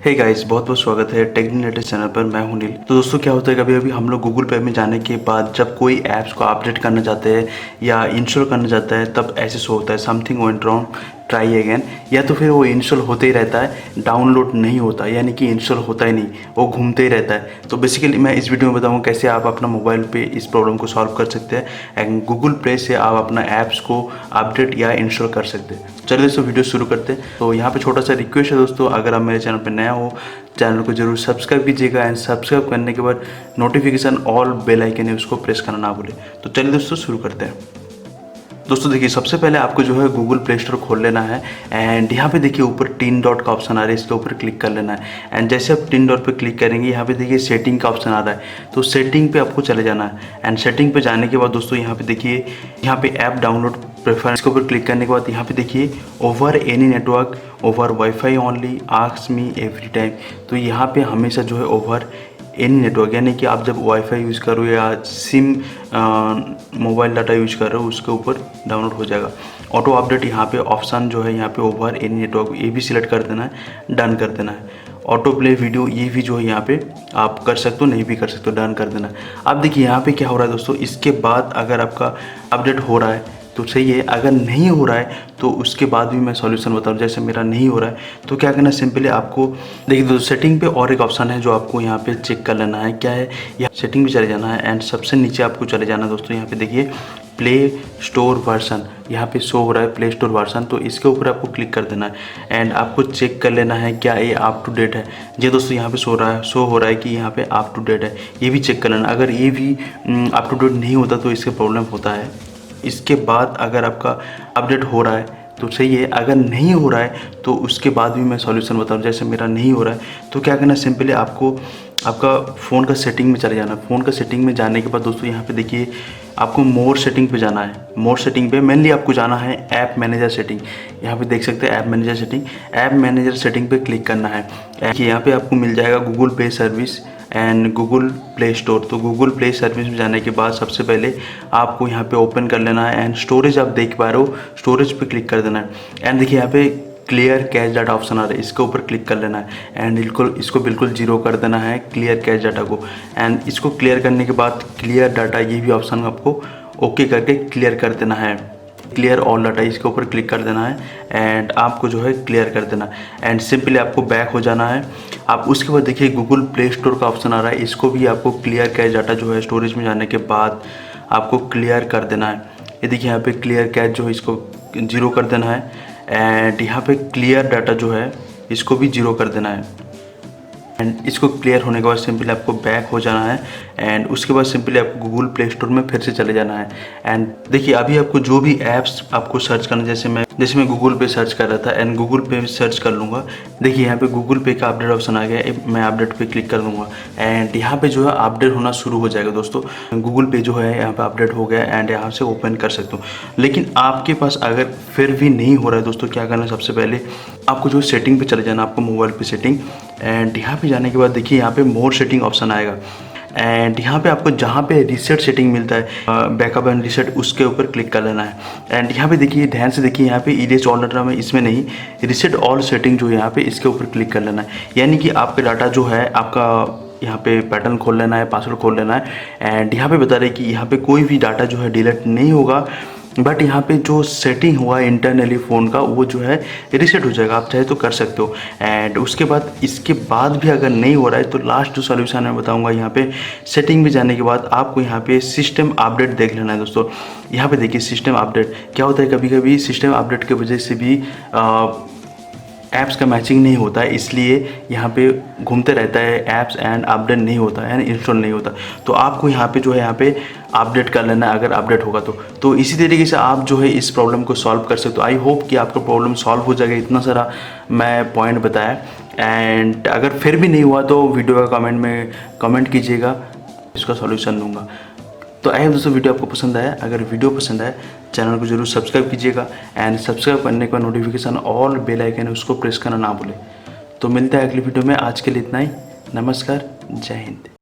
Hey guys, बहुत बहुत स्वागत है टेक्निकल लेटेस्ट चैनल पर। मैं हूं नील। तो दोस्तों क्या होता है, कभी कभी हम लोग गूगल पे में जाने के बाद जब कोई ऐप्स को अपडेट करना चाहते हैं या इंस्टॉल करना चाहता है तब ऐसे शो होता है something went wrong, try again. या तो फिर वो इंस्टॉल होते ही रहता है, डाउनलोड नहीं होता, यानी कि इंस्टॉल होता ही नहीं, वो घूमते ही रहता है। तो बेसिकली मैं इस वीडियो में बताऊंगा कैसे आप अपना मोबाइल पे इस प्रॉब्लम को सॉल्व कर सकते हैं एंड गूगल प्ले से आप अपना ऐप्स को अपडेट या इंस्टॉल कर सकते हैं। चलिए दोस्तों वीडियो शुरू करते हैं। तो यहाँ पे छोटा सा रिक्वेस्ट है दोस्तों, अगर आप मेरे चैनल पर नया हो चैनल को जरूर सब्सक्राइब कीजिएगा एंड सब्सक्राइब करने के बाद नोटिफिकेशन ऑल बेल आइकन है उसको प्रेस करना ना भूलें। तो चलिए दोस्तों शुरू करते हैं। दोस्तों देखिए, सबसे पहले आपको जो है गूगल प्ले स्टोर खोल लेना है एंड यहाँ पे देखिए ऊपर 3 डॉट का ऑप्शन आ रहा है, इसके ऊपर क्लिक कर लेना है। एंड जैसे आप 3 डॉट पे क्लिक करेंगे यहाँ पे देखिए सेटिंग का ऑप्शन आ रहा है, तो सेटिंग पे आपको चले जाना है। एंड सेटिंग पे जाने के बाद दोस्तों यहाँ पे देखिए, यहाँ पे ऐप डाउनलोड प्रेफरेंस के ऊपर क्लिक करने के बाद यहाँ पे देखिए over any network, over wifi only, ask me every time. तो यहाँ पे हमेशा जो है ओवर एनी नेटवर्क, यानी कि आप जब वाईफाई यूज़ करो या सिम मोबाइल डाटा यूज़ कर रहे हो उसके ऊपर डाउनलोड हो जाएगा। ऑटो अपडेट यहाँ पे ऑप्शन जो है यहाँ पे ओवर एनी नेटवर्क, ये भी सिलेक्ट कर देना है, डन कर देना है। ऑटो प्ले वीडियो ये भी जो है यहाँ पे आप कर सकते हो, नहीं भी कर सकते हो, डन कर देना है। अब देखिए यहाँ पे क्या हो रहा है दोस्तों, इसके बाद अगर आपका अपडेट हो रहा है तो सही है, अगर नहीं हो रहा है तो उसके बाद भी मैं सॉल्यूशन बताऊँ। जैसे मेरा नहीं हो रहा है तो क्या करना है, सिंपली आपको देखिए दोस्तों सेटिंग पे और एक ऑप्शन है जो आपको यहाँ पे चेक कर लेना है। क्या है, यहाँ सेटिंग भी चले जाना है एंड सबसे नीचे आपको चले जाना है दोस्तों। यहाँ पे देखिए प्ले स्टोर वर्जन, यहाँ पे शो हो रहा है प्ले स्टोर वर्जन, तो इसके ऊपर आपको क्लिक कर देना है एंड आपको चेक कर लेना है क्या ये अप टू डेट है। ये दोस्तों यहाँ पे शो हो रहा है कि यहाँ पे अप टू डेट है, ये भी चेक कर लेना। अगर ये भी अप टू डेट नहीं होता तो इसके प्रॉब्लम होता है। इसके बाद अगर आपका अपडेट हो रहा है तो सही है, अगर नहीं हो रहा है तो उसके बाद भी मैं सॉल्यूशन बताऊँ। जैसे मेरा नहीं हो रहा है तो क्या करना, सिंपली आपको आपका फ़ोन का सेटिंग में चले जाना। फ़ोन का सेटिंग में जाने के बाद दोस्तों यहाँ पे देखिए आपको मोर सेटिंग पे जाना है। मोर सेटिंग पे मेनली आपको जाना है ऐप मैनेजर सेटिंग। यहाँ पे देख सकते हैं app manager setting, app manager setting पे क्लिक करना है। यहाँ पे आपको मिल जाएगा गूगल पे service and Google play store. तो गूगल प्ले सर्विस में जाने के बाद सबसे पहले आपको यहाँ पे ओपन कर लेना है एंड स्टोरेज आप देख पा रहे हो, स्टोरेज पे क्लिक कर देना है। एंड देखिए यहाँ पे क्लियर कैश डाटा ऑप्शन आ रहा है, इसके ऊपर क्लिक कर लेना है एंड इसको बिल्कुल जीरो कर देना है क्लियर कैश डाटा को। एंड इसको क्लियर करने के बाद क्लियर डाटा ये भी ऑप्शन आपको ओके करके क्लियर कर देना है। क्लियर ऑल डाटा इसके ऊपर क्लिक कर देना है एंड आपको जो है क्लियर कर देना एंड सिंपली आपको बैक हो जाना है। आप उसके बाद देखिए गूगल प्ले स्टोर का ऑप्शन आ रहा है, इसको भी आपको क्लियर कैश डाटा जो है स्टोरेज में जाने के बाद आपको क्लियर कर देना है। ये देखिए यहाँ पे क्लियर कैश जो है इसको जीरो कर देना है एंड यहाँ पे क्लियर डाटा जो है इसको भी जीरो कर देना है। एंड इसको क्लियर होने के बाद सिंपली आपको बैक हो जाना है एंड उसके बाद सिंपली आपको गूगल प्ले स्टोर में फिर से चले जाना है। एंड देखिए अभी आपको जो भी ऐप्स आपको सर्च करना, जैसे मैं गूगल पे सर्च कर रहा था एंड गूगल पे सर्च कर लूँगा। देखिए यहाँ पे गूगल पे का अपडेट ऑप्शन आ गया, मैं अपडेट पे क्लिक कर लूँगा एंड यहाँ पे जो है अपडेट होना शुरू हो जाएगा दोस्तों। गूगल पे जो है यहाँ पे अपडेट हो गया एंड यहाँ से ओपन कर सकते हो। लेकिन आपके पास अगर फिर भी नहीं हो रहा है दोस्तों, क्या करना, सबसे पहले आपको जो सेटिंग पे चले जाना, आपको मोबाइल पे सेटिंग एंड यहाँ पे जाने के बाद देखिए यहाँ पे मोर सेटिंग ऑप्शन आएगा एंड यहाँ पे आपको जहाँ पे रीसेट सेटिंग मिलता है, बैकअप एंड रीसेट, उसके ऊपर क्लिक कर लेना है। एंड यहाँ पे देखिए ध्यान से देखिए, यहाँ पे इरेज ऑल डाटा में इसमें नहीं, रीसेट ऑल सेटिंग जो है यहाँ पे इसके ऊपर क्लिक कर लेना है। यानी कि आपका डाटा जो है आपका यहाँ पे पैटर्न खोल लेना है, पासवर्ड खोल लेना है एंड यहाँ पे बता रहे कि यहाँ पे कोई भी डाटा जो है डिलीट नहीं होगा, बट यहाँ पे जो सेटिंग हुआ इंटरनली फ़ोन का वो जो है रीसेट हो जाएगा। आप चाहे तो कर सकते हो। एंड उसके बाद इसके बाद भी अगर नहीं हो रहा है तो लास्ट जो सॉल्यूशन मैं बताऊंगा, यहाँ पे सेटिंग में जाने के बाद आपको यहाँ पे सिस्टम अपडेट देख लेना है दोस्तों। यहाँ पे देखिए सिस्टम अपडेट क्या होता है, कभी कभी सिस्टम अपडेट की वजह से भी ऐप्स का मैचिंग नहीं होता है, इसलिए यहाँ पे घूमते रहता है ऐप्स एंड अपडेट नहीं होता है, यानी इंस्टॉल नहीं होता। तो आपको यहाँ पे जो है यहाँ पे अपडेट कर लेना है अगर अपडेट होगा तो इसी तरीके से आप जो है इस प्रॉब्लम को सॉल्व कर सकते हो। आई होप कि आपका प्रॉब्लम सॉल्व हो जाएगा। इतना सारा मैं पॉइंट बताया एंड अगर फिर भी नहीं हुआ तो वीडियो का कमेंट में कमेंट कीजिएगा, इसका सॉल्यूशन दूंगा। तो आई होप दोस्तों वीडियो आपको पसंद आया। अगर वीडियो पसंद आए चैनल को जरूर सब्सक्राइब कीजिएगा एंड सब्सक्राइब करने के बाद नोटिफिकेशन ऑल बेल आइकन है उसको प्रेस करना ना भूलें। तो मिलता है अगली वीडियो में। आज के लिए इतना ही। नमस्कार, जय हिंद।